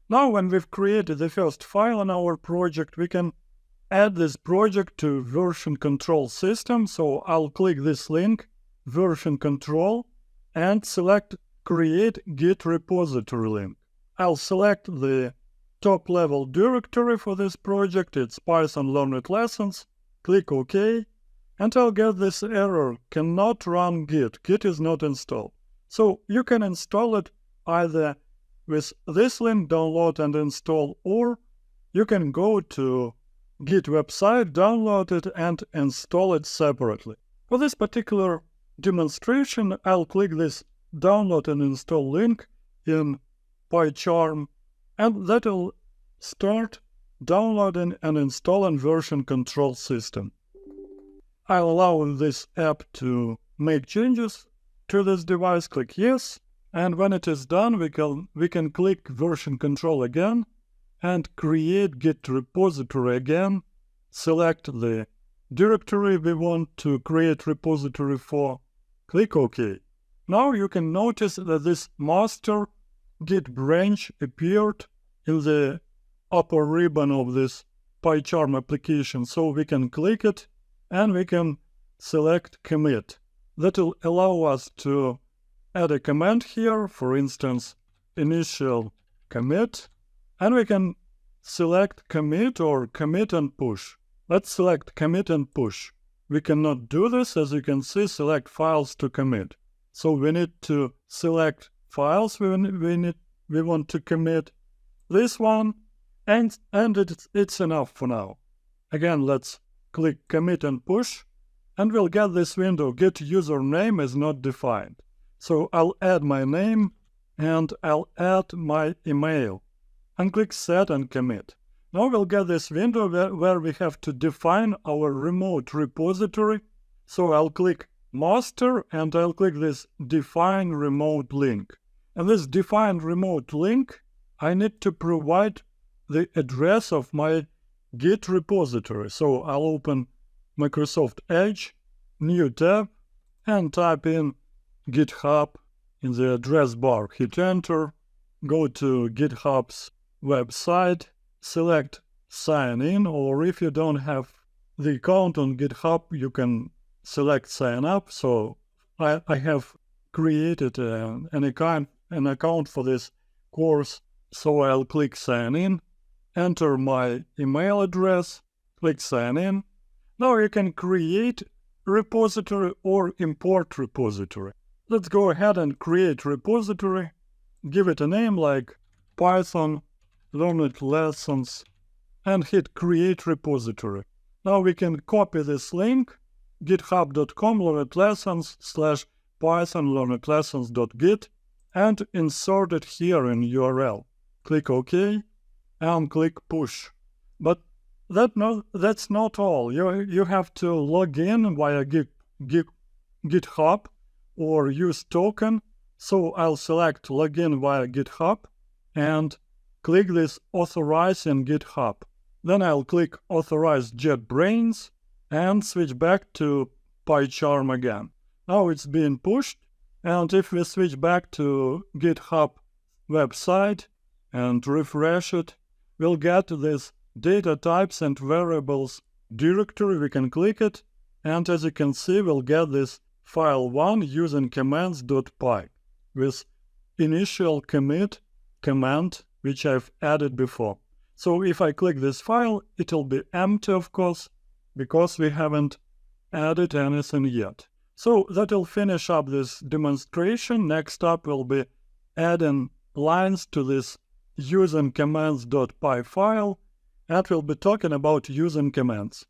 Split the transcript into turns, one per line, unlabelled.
Now when we've created the first file in our project, we can add this project to version control system. So I'll click this link, version control, and select create Git repository link. I'll select the top level directory for this project. It's Python Learned Lessons. Click OK, and I'll get this error, cannot run Git. Git is not installed. So you can install it either with this link, download and install, or you can go to Git website, download it, and install it separately. For this particular demonstration, I'll click this download and install link in PyCharm, and that'll start downloading and installing version control system. I'll allow this app to make changes to this device, click yes, and when it is done, we can click version control again and create Git repository again, select the directory we want to create repository for, click OK. Now you can notice that this master Git branch appeared in the upper ribbon of this PyCharm application, so we can click it and we can select commit. That will allow us to add a command here, for instance, initial commit, and we can select commit or commit and push. Let's select commit and push. We cannot do this, as you can see, select files to commit. So we need to select files we want to commit. This one, and it's enough for now. Again, let's click commit and push, and we'll get this window, Git username is not defined. So I'll add my name and I'll add my email and click set and commit. Now we'll get this window where we have to define our remote repository. So I'll click master and I'll click this define remote link. And this define remote link, I need to provide the address of my Git repository. So I'll open Microsoft Edge, new tab, and type in GitHub in the address bar. Hit enter, go to GitHub's website, select sign in, or if you don't have the account on GitHub, you can select sign up. So I have created an account for this course. So I'll click sign in, enter my email address, click sign in. Now you can create repository or import repository. Let's go ahead and create repository. Give it a name like Python Learned Lessons and hit create repository. Now we can copy this link, github.com/python-learnedlessons.git, and insert it here in URL. Click OK and click push. But that's not all. You have to log in via GitHub or use token. So I'll select login via GitHub and click this authorize in GitHub. Then I'll click authorize JetBrains and switch back to PyCharm again. Now it's being pushed, and if we switch back to GitHub website and refresh it, we'll get this data types and variables directory. We can click it, and as you can see, we'll get this file 1 using commands.py with initial commit command, which I've added before. So if I click this file, it'll be empty, of course, because we haven't added anything yet. So that'll finish up this demonstration. Next up will be adding lines to this using commands.py file, and we'll be talking about using commands.